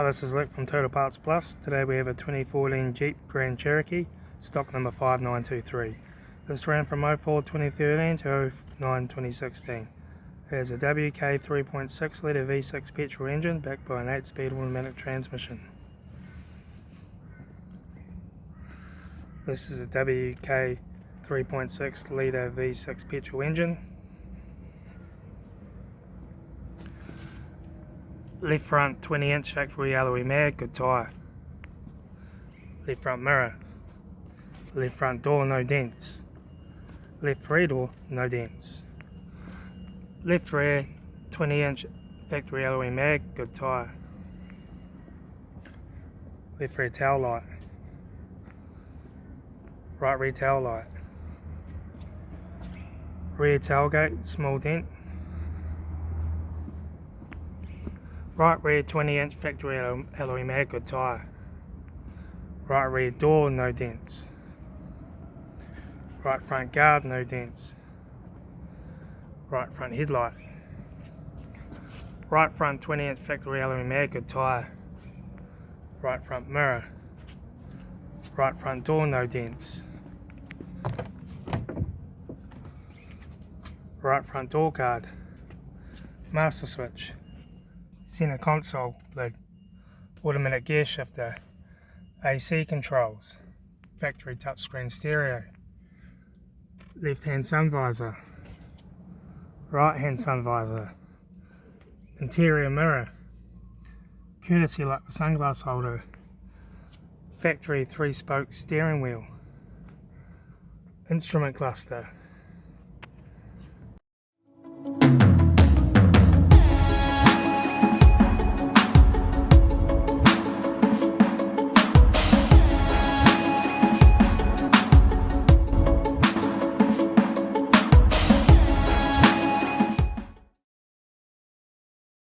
this is Luke from Total Parts Plus. Today we have a 2014 Jeep Grand Cherokee, stock number 5923. This ran from 04-2013 to 09-2016. It has a WK 3.6 litre V6 petrol engine backed by an 8-speed automatic transmission. This is a WK 3.6 litre V6 petrol engine. Left front 20-inch factory alloy mag, good tyre. Left front mirror. Left front door, no dents. Left rear door, no dents. Left rear 20-inch factory alloy mag, good tyre. Left rear tail light. Right rear tail light. Rear tailgate, small dent. Right rear 20-inch factory alloy mag, good tyre. Right rear door, no dents. Right front guard, no dents. Right front headlight. Right front 20-inch factory alloy mag, good tyre. Right front mirror. Right front door, no dents. Right front door guard. Master switch. Center console lid, automatic gear shifter, AC controls, factory touchscreen stereo, left hand sun visor, right hand sun visor, interior mirror, courtesy light with sunglass holder, factory 3-spoke steering wheel, instrument cluster,